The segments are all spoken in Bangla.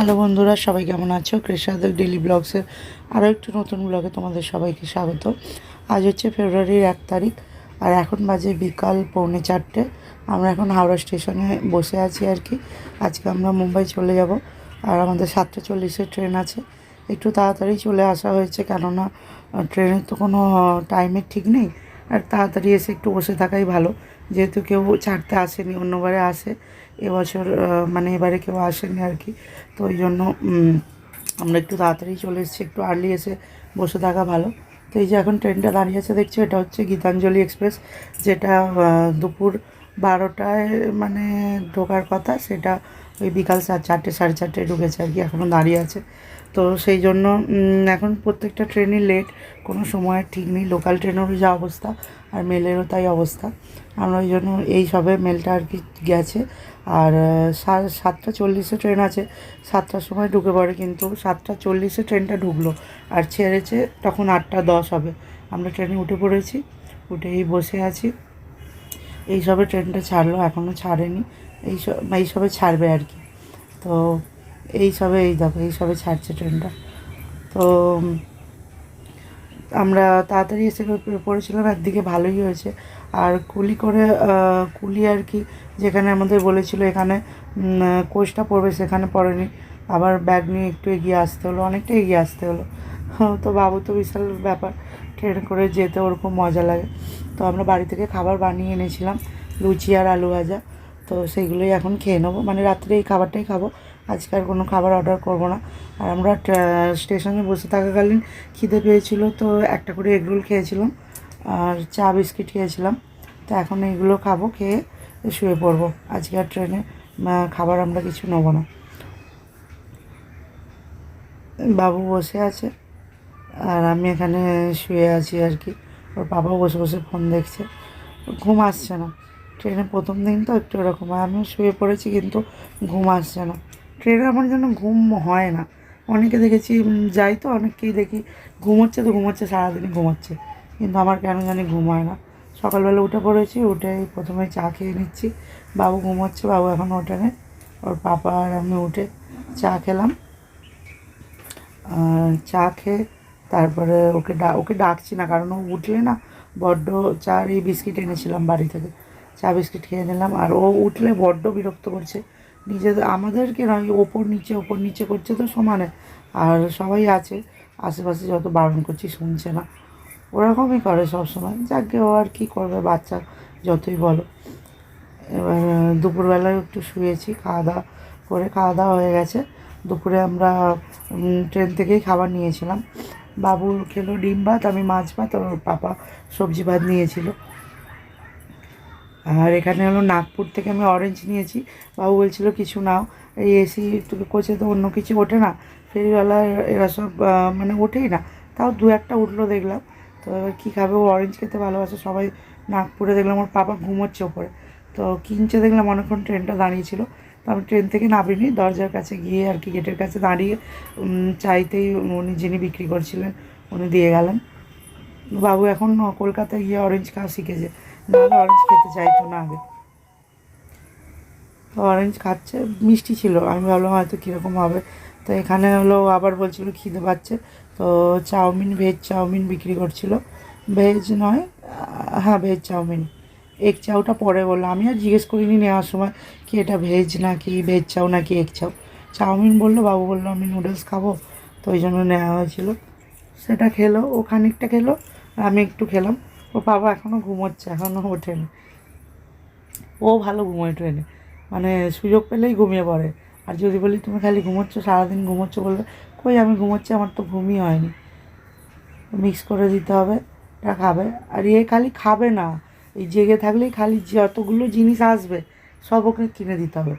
হ্যালো বন্ধুরা, সবাই কেমন আছো? কৃষাদের ডেলি ব্লগসের আরও একটু নতুন ব্লগে তোমাদের সবাইকে স্বাগত। আজ হচ্ছে ফেব্রুয়ারির 1 তারিখ, আর এখন বাজে বিকাল 3:45। আমরা এখন হাওড়া স্টেশনে বসে আছি আর কি। আজকে আমরা মুম্বাই চলে যাব, আর আমাদের 7:40-এর ট্রেন আছে। একটু তাড়াতাড়ি চলে আসা হয়েছে, কেননা ট্রেনের তো কোনো টাইমের ঠিক নেই। আর তাড়াতাড়ি এসে একটু বসে থাকাই ভালো, যেহেতু কেউ ছাড়তে আসেনি, অন্যবারে আসে। এবছর মানে এবারে কেউ আসেনি আর কি। তো ওই জন্য আমরা একটু তাড়াতাড়ি চলে এসেছি, একটু আর্লি এসে বসে থাকা ভালো। তো এই যে এখন ট্রেনটা দাঁড়িয়ে আছে দেখছো, এটা হচ্ছে গীতাঞ্জলি এক্সপ্রেস, যেটা দুপুর 12টায় মানে ঢোকার কথা, সেটা ওই বিকাল 4টে 4:30টায় ঢুকেছে আর কি, এখনও দাঁড়িয়ে আছে। তো সেই জন্য এখন প্রত্যেকটা ট্রেনই লেট, কোনো সময়ের ঠিক নেই। লোকাল ট্রেনেরও যা অবস্থা, আর মেলেরও তাই অবস্থা। আমরা ওই জন্য এই সবে মেলটা আর কি গেছে। আর 7:40-এ ট্রেন আছে, 7টার সময় ঢুকে পড়ে, কিন্তু 7:40-এ ট্রেনটা ঢুকলো আর ছেড়েছে তখন 8:10 হবে। আমরা ট্রেনে উঠে পড়েছি, উঠেই বসে আছি। এই সবে ট্রেনটা ছাড়লো, এখনও ছাড়েনি। এই সবে ছাড়বে আর কি। তো এই সবে দেখো, এই সবে ছাড়ছে ট্রেনটা। তো আমরা তাড়াতাড়ি এসে পড়েছিলাম, একদিকে ভালোই হয়েছে। আর কুলি করে কুলি আর কি, যেখানে আমাদের বলেছিল এখানে কোচটা পড়বে, সেখানে পড়েনি। আবার ব্যাগ নিয়ে একটু এগিয়ে আসতে হলো, অনেকটা এগিয়ে আসতে হলো। তো বাবু তো বিশাল ব্যাপার, ট্রেন করে যেতে ওর খুব মজা লাগে। তো আমরা বাড়ি থেকে খাবার বানিয়ে এনেছিলাম, লুচি আর আলু ভাজা। তো সেইগুলোই এখন খেয়ে নেবো, মানে রাত্রে এই খাবারটাই খাবো। আজকে আর কোনো খাবার অর্ডার করব না। আর আমরা স্টেশনে বসে থাকাকালীন খিদে পেয়েছিল, তো একটা করে এগরোল খেয়েছিলাম আর চা বিস্কিট খেয়েছিলাম। তো এখন এইগুলো খাবো, খেয়ে শুয়ে পড়বো। আজকে আর ট্রেনে খাবার আমরা কিছু নেবো না। বাবু বসে আছে আর আমি এখানে শুয়ে আছি আর কি। ওর বাবাও বসে বসে ফোন দেখছে, ঘুম আসছে না। ট্রেনে প্রথম দিন তো একটু এরকম হয়, আমিও শুয়ে পড়েছি কিন্তু ঘুম আসছে না। ট্রেনে আমার জন্য ঘুম হয় না। অনেকে দেখেছি, যাই তো অনেককেই দেখি ঘুমোচ্ছে তো ঘুমোচ্ছে, সারাদিনই ঘুমোচ্ছে, কিন্তু আমার কেন জানি ঘুম হয় না। সকালবেলা উঠে পড়েছি, উঠে প্রথমে চা খেয়ে নিচ্ছি। বাবু ঘুমোচ্ছে, বাবু এখন ওঠেনি। ওর পাপা আর আমি উঠে চা খেলাম। চা খেয়ে তারপরে ওকে ডাকছি না, কারণ ও উঠলে না বড্ড, চা আর এই বিস্কিট এনেছিলাম বাড়ি থেকে, চা বিস্কিট খেয়ে নিলাম। আর ও উঠলে বড্ড বিরক্ত করছে, নিজেদের আমাদেরকে নয়, ওপর নিচে করছে তো সমানে। আর সবাই আছে আশেপাশে, যত বারণ করছি শুনছে না, ওরকমই করে সবসময়। যাকে ও আর কী করবে, বাচ্চা যতই বলো। এবার দুপুরবেলায় একটু শুয়েছি, খাওয়া দাওয়া হয়ে গেছে। দুপুরে আমরা ট্রেন থেকেই খাবার নিয়েছিলাম। বাবু খেলো ডিম ভাত, আমি মাছ ভাত, ওর পাপা সবজি ভাত নিয়েছিল। আর এখানে হলো নাগপুর থেকে আমি অরেঞ্জ নিয়েছি। বাবু বলছিল কিছু নাও, এই এসি কোচে তো অন্য কিছু ওঠে না, ফেরিওয়ালা এরা সব মানে ওঠেই না, তাও দু একটা উঠলো দেখলাম। তো এবার কী খাবে, ও অরেঞ্জ খেতে ভালোবাসে। সবাই নাগপুরে দেখলাম ওর পাপা ঘুমোচ্ছে ওপরে, তো কিনছে দেখলাম। অনেকক্ষণ ট্রেনটা দাঁড়িয়েছিল, তো আমি ট্রেন থেকে নামিনি, দরজার কাছে গিয়ে আর কি, গেটের কাছে দাঁড়িয়ে চাইতেই উনি যিনি বিক্রি করছিলেন উনি দিয়ে গেলেন। বাবু এখন কলকাতায় গিয়ে অরেঞ্জ খাওয়া শিখেছে, নাহলে অরেঞ্জ খেতে চাইতো না আগে। তো অরেঞ্জ খাচ্ছে, মিষ্টি ছিল, আমি ভাবলাম হয়তো কীরকম হবে। তো এখানে হলো আবার বলছিল খিদে পাচ্ছে, তো ভেজ চাউমিন বিক্রি করছিল। ভেজ নয়, হ্যাঁ ভেজ চাউমিন। এগ চাউটা পরে বললো, আমি আর জিজ্ঞেস করিনি নেওয়ার সময় কি এটা ভেজ নাকি ভেজ চাউ নাকি এগ চাউ। চাউমিন বললো, বাবু বললো আমি নুডলস খাবো, তো ওই জন্য নেওয়া হয়েছিল। সেটা খেলো, ও খানিকটা খেলো, আমি একটু খেলাম। ও বাবা এখনও ঘুমোচ্ছে, এখনও ওঠেনি। ও ভালো ঘুমোয় ট্রেনে, মানে সুযোগ পেলেই ঘুমিয়ে পড়ে। আর যদি বলি তুমি খালি ঘুমোচ্ছ, সারাদিন ঘুমোচ্ছ, বলবে কই আমি ঘুমোচ্ছি, আমার তো ঘুমই হয়নি। মিক্স করে দিতে হবে, এটা খাবে। আর খালি খাবে না, এই জেগে থাকলেই খালি যতগুলো জিনিস আসবে সব ওকে কিনে দিতে হবে,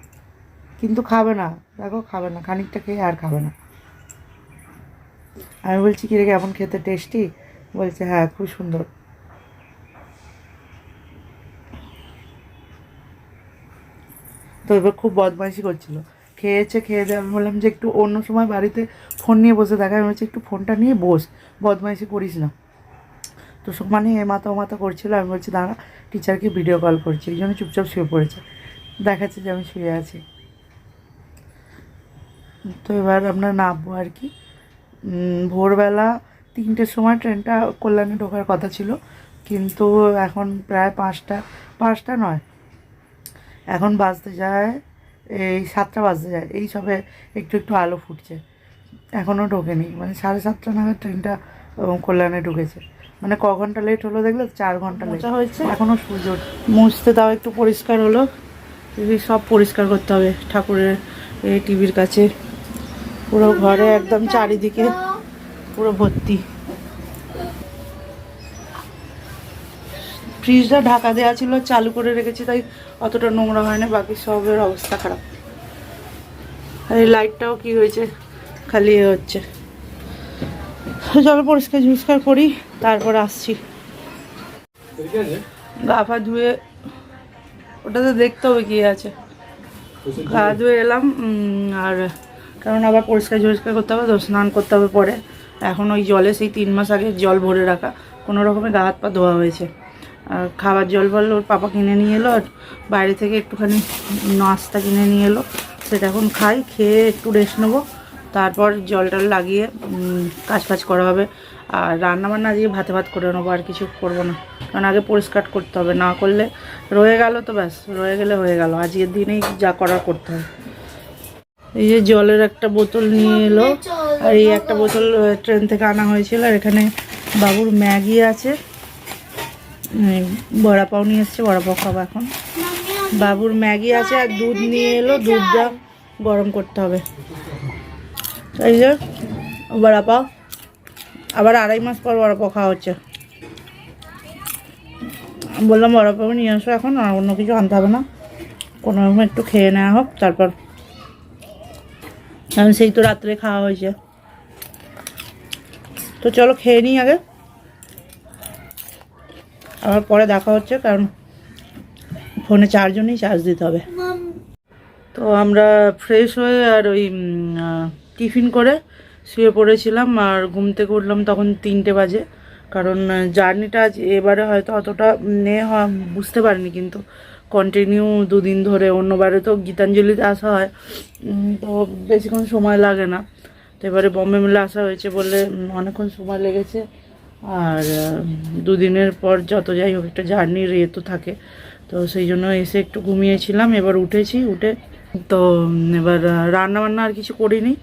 কিন্তু খাবে না। দেখো খাবে না, খানিকটা খেয়ে আর খাবে না। আমি বলছি কি রে কেমন খেতে, টেস্টি? বলছে হ্যাঁ খুব সুন্দর। তো এবার খুব বদমাইশি করছিল, খেয়ে দিয়ে আমি বললাম যে একটু অন্য সময় বাড়িতে ফোন নিয়ে বসে থাকে, আমি বলছি একটু ফোনটা নিয়ে বস, বদমাইশি করিস না। তো মানে এ মাথা করছিল, আমি বলছি দাঁড়া টিচারকে ভিডিও কল করছি, এই জন্য চুপচাপ শুয়ে পড়েছে, দেখাচ্ছে যে আমি শুয়ে আছি। তো এবার আমরা নামবো আর কি। ভোরবেলা 3টের সময় ট্রেনটা কল্যাণে ঢোকার কথা ছিল, কিন্তু এখন প্রায় 5টা নয়, এখন বাজতে যায় এই 7টা বাজতে যায়, এই সবে একটু একটু আলো ফুটছে, এখনও ঢোকেনি। মানে 7:30 নাগাদ ট্রেনটা কল্যাণে ঢুকেছে, মানে ক ঘন্টা লেট হলো দেখলে, 4 ঘন্টা লেট হয়েছে, এখনও সূর্য মুছতে দাও একটু পরিষ্কার হলো, সব পরিষ্কার করতে হবে ঠাকুরের এই টিভির কাছে, পুরো ঘরে একদম চারিদিকে পুরো ভর্তি। ফ্রিজটা ঢাকা দেওয়া ছিল, চালু করে রেখেছি, তাই অতটা নোংরা হয় না, বাকি সবের অবস্থা খারাপ। আর এই লাইটটাও কি হয়েছে, খালি হচ্ছে। চলো পরিষ্কার করি, তারপর আসছি। গা পা ধুয়ে, ওটাতে দেখতে হবে কি আছে, গা ধুয়ে এলাম। আর কারণ আবার পরিষ্কার করতে হবে তো, স্নান করতে হবে পরে। এখন ওই জলে সেই 3 মাস আগে জল ভরে রাখা, কোনো রকমে গা হাত পা ধোয়া হয়েছে। আর খাবার জল বললো ওর পাপা কিনে নিয়ে এলো, আর বাইরে থেকে একটুখানি নাস্তা কিনে নিয়ে এলো, সেটা এখন খাই, খেয়ে একটু রেস্ট নেবো, তারপর জল টল লাগিয়ে কাজ করা হবে। আর রান্নাবান্না আজকে ভাত করে নেবো, আর কিছু করবো না, কারণ আগে পরিষ্কার করতে হবে, না করলে রয়ে গেল তো ব্যাস, রয়ে গেলে হয়ে গেল, আজকের দিনেই যা করার করতে হবে। এই যে জলের একটা বোতল নিয়ে এলো, আর এই একটা বোতল ট্রেন থেকে আনা হয়েছিল। আর এখানে বাবুর ম্যাগি আছে, বড়া পাও নিয়ে এসছে, বড়া পাও খাবো এখন। বাবুর ম্যাগি আছে, আর দুধ নিয়ে এলো, দুধটা গরম করতে হবে। এই যে বড়া পাও, আবার 2.5 মাস পর বড়া পাও খাওয়া হচ্ছে। বললাম বড়া পাও নিয়ে আসো এখন, আর অন্য কিছু আনতে হবে না, কোনো রকম একটু খেয়ে নেওয়া হোক, তারপর কারণ সেই তো রাত্রে খাওয়া হয়েছে। তো চলো খেয়ে নিই আগে, আবার পরে দেখা হচ্ছে, কারণ ফোনে চার্জই চার্জ দিতে হবে। তো আমরা ফ্রেশ হয়ে আর ওই টিফিন করে শুয়ে পড়েছিলাম, আর ঘুম থেকে উঠলাম তখন 3টে বাজে। কারণ জার্নিটা আজ এবারে হয়তো অতটা বুঝতে পারিনি, কিন্তু কন্টিনিউ 2 দিন ধরে, অন্যবারে তো গীতাঞ্জলিতে আসা হয়, তো বেশিক্ষণ সময় লাগে না, তো এবারে বম্বে মেলে আসা হয়েছে বলে অনেকক্ষণ সময় লেগেছে। আর 2 দিনের পর যত যাই হোক একটা জার্নির ইয়ে তো থাকে, তো সেই জন্য এসে একটু ঘুমিয়েছিলাম, এবার উঠেছি, উঠে তো এবার রান্নাবান্না আর কিছু করিনি,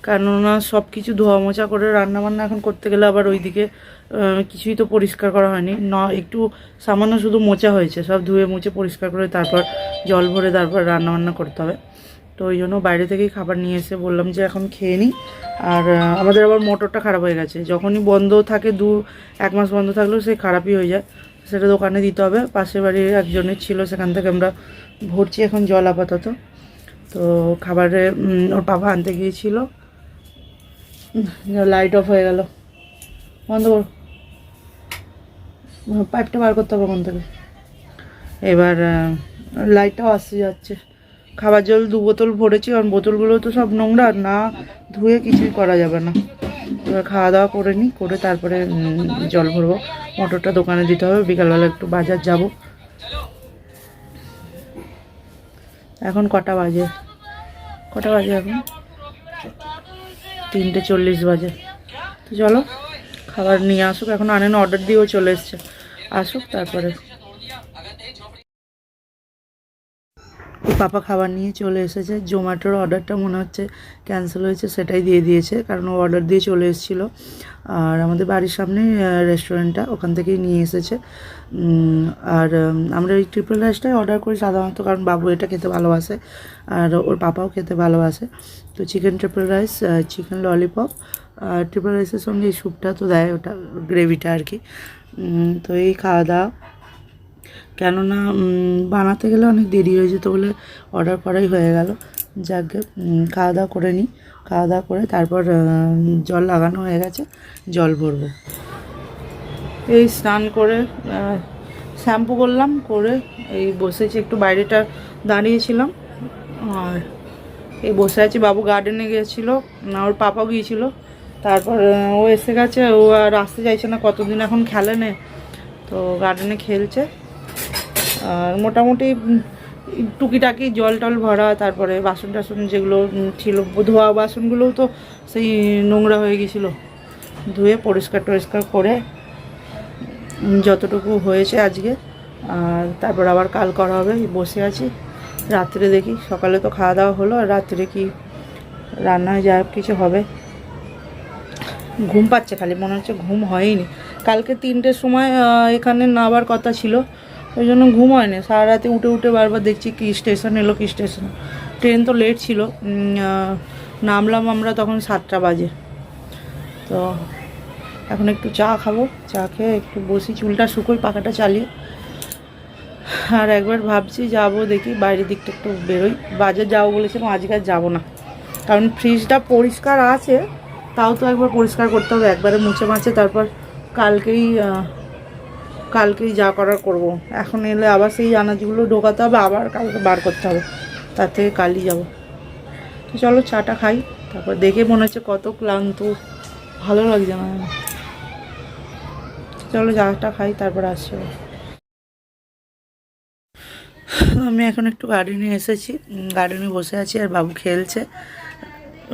কেননা সব কিছু ধোয়া মোছা করে রান্নাবান্না এখন করতে গেলে আবার ওইদিকে কিছুই তো পরিষ্কার করা হয়নি, একটু সামান্য শুধু মোছা হয়েছে, সব ধুয়ে মুছে পরিষ্কার করে তারপর জল ভরে তারপর রান্নাবান্না করতে হবে। তো ওই জন্য বাইরে থেকেই খাবার নিয়ে এসে বললাম যে এখন খেয়ে নিই। আর আমাদের আবার মোটরটা খারাপ হয়ে গেছে, যখনই বন্ধ থাকে 1 মাস বন্ধ থাকলেও সে খারাপই হয়ে যায়, সেটা দোকানে দিতে হবে। পাশের বাড়ির একজনের ছিল, সেখান থেকে আমরা ভরছি এখন জল আপাতত। তো খাবারে ওর বাবা আনতে গিয়েছিল, লাইট অফ হয়ে গেল, বন্ধ কর, পাইপটা বার করতে হবে ওখান থেকে। এবার লাইটটাও আসতে যাচ্ছে। খাবার জল 2 বোতল ভরেছি, কারণ বোতলগুলো তো সব নোংরা, না ধুয়ে কিছুই করা যাবে না। এবার খাওয়া দাওয়া করে নিই, করে তারপরে জল ভরবো, মোটরটা দোকানে দিতে হবে, বিকালবেলা একটু বাজার যাব। এখন কটা বাজে এখন 3:40 বাজে। তো চলো খাবার নিয়ে আসুক, এখন আনেন, অর্ডার দিয়েও চলে এসছে, আসুক তারপরে। পাপা খাবার নিয়ে চলে এসেছে, জোম্যাটোর অর্ডারটা মনে হচ্ছে ক্যান্সেল হয়েছে, সেটাই দিয়ে দিয়েছে, কারণ ও অর্ডার দিয়ে চলে এসেছিলো। আর আমাদের বাড়ির সামনে রেস্টুরেন্টটা, ওখান থেকেই নিয়ে এসেছে। আর আমরা এই ট্রিপল রাইসটাই অর্ডার করি সাধারণত, কারণ বাবু এটা খেতে ভালোবাসে, আর ওর পাপাও খেতে ভালোবাসে। তো chicken triple rice, chicken lollipop, আর ট্রিপল রাইসের সঙ্গে এই স্যুপটা তো দেয়, ওটা গ্রেভিটা আর কি। তো এই খাওয়া দাওয়া, কেননা বানাতে গেলে অনেক দেরি হয়ে যেত বলে অর্ডার করাই হয়ে গেল। যাকে খাওয়া দাওয়া করে নিই, খাওয়া দাওয়া করে তারপর জল লাগানো হয়ে গেছে, জল ভরবো। এই স্নান করে শ্যাম্পু করলাম, করে এই বসেছি, একটু বাইরেটা দাঁড়িয়েছিলাম, আর এই বসে আছি। বাবু গার্ডেনে গিয়েছিলো, ওর পাপাও গিয়েছিল, তারপর ও এসে গেছে, ও আর আসতে চাইছে না, কতদিন এখন খেলে নে, তো গার্ডেনে খেলছে। আর মোটামুটি টুকিটাকি জল টল ভরা, তারপরে বাসন টাসন যেগুলো ছিল ধোয়া বাসনগুলোও তো সেই নোংরা হয়ে গেছিলো, ধুয়ে পরিষ্কার টরিষ্কার করে যতটুকু হয়েছে আজকে, আর তারপর আবার কাল করা হবে। বসে আছি, রাত্রে দেখি, সকালে তো খাওয়া দাওয়া হলো, আর রাত্রে কি রান্না যা কিছু হবে। ঘুম পাচ্ছে, খালি মনে হচ্ছে ঘুম হয়নি। কালকে 3টের সময় এখানে নামার কথা ছিল, ওই জন্য ঘুম হয়নি। সারা রাতে উঠে উঠে বারবার দেখছি কি স্টেশন এলো, কি স্টেশন। ট্রেন তো লেট ছিল, নামলাম আমরা তখন 7টা বাজে। তো এখন একটু চা খাবো, চা খেয়ে একটু বসি, চুলটা শুকোই পাখাটা চালিয়ে। আর একবার ভাবছি যাবো, দেখি বাইরের দিকটা একটু বেরোই। বাজার যাবো বলেছিলাম, আজকে আর যাবো না, কারণ ফ্রিজটা পরিষ্কার আছে, তাও তো একবার পরিষ্কার করতে হবে, একবারে মুছে মাছে তারপর কালকেই যা করার করব। এখন এলে আবার সেই আনাজগুলো ঢোকাতে হবে, আবার কালকে বার করতে হবে, তার থেকে কালই যাব। তো চলো চাটা খাই, তারপর দেখে মনে হচ্ছে কত ক্লান্ত, ভালো লাগছে না। চলো চাটা খাই, তারপর আসছে। আমি এখন একটু গার্ডেনে এসেছি, গার্ডেনে বসে আছি, আর বাবু খেলছে,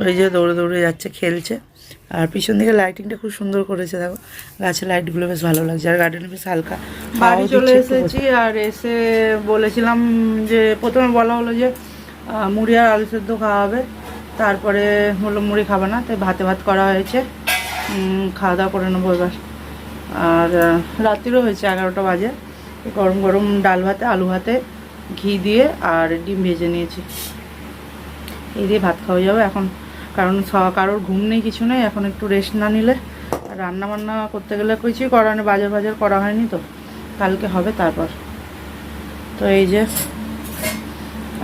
ওই যে দৌড়ে দৌড়ে যাচ্ছে, খেলছে। আর পিছন দিকে লাইটিংটা খুব সুন্দর করেছে, দেখো গাছের লাইটগুলো বেশ ভালো লাগছে, আর গার্ডেনে বেশ হালকা। বাড়ি চলে এসেছি, আর এসে বলেছিলাম যে, প্রথমে বলা হলো যে মুড়ি আর আলু সেদ্ধ খাওয়া হবে, তারপরে হলো মুড়ি খাবে না, তাই ভাত করা হয়েছে, খাওয়া দাওয়া করে নেবো এবার। আর রাত্রিরও হয়েছে 11টা বাজে, গরম গরম ডাল ভাতে, আলু ভাতে, ঘি দিয়ে আর ডিম ভেজে নিয়েছি, এই দিয়ে ভাত খাওয়া যাবে এখন। কারণ কারোর ঘুম নেই, কিছু নেই, এখন একটু রেস্ট না নিলে। আর রান্না বান্না করতে গেলে কিছুই করা নেই, বাজার করা হয়নি, তো কালকে হবে তারপর। তো এই যে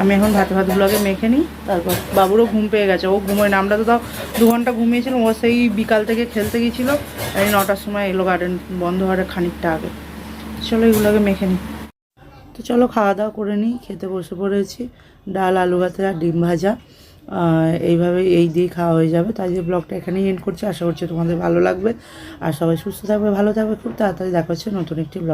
আমি এখন ভাতগুলোকে মেখে নিই, তারপর বাবুরও ঘুম পেয়ে গেছে, ও ঘুমোয় না। আমরা তো তাও 2 ঘন্টা ঘুমিয়েছিলাম, ও সেই বিকাল থেকে খেলতে গিয়েছিলো, এই 9টার সময় এলো, গার্ডেন বন্ধ হওয়ার খানিকটা আগে। চলো এগুলোকে মেখে নিই। তো চলো খাওয়া দাওয়া করে নিই, খেতে বসে পড়েছি, ডাল, আলু ভাতে আর ডিম ভাজা, এইভাবে এই দিয়েই খাওয়া হয়ে যাবে। তাই যে ব্লগটা এখানেই এন্ড করছি, আশা করছি তোমাদের ভালো লাগবে, আর সবাই সুস্থ থাকবে, ভালো থাকবে, খুব তাড়াতাড়ি দেখা হচ্ছে নতুন একটি ব্লগ।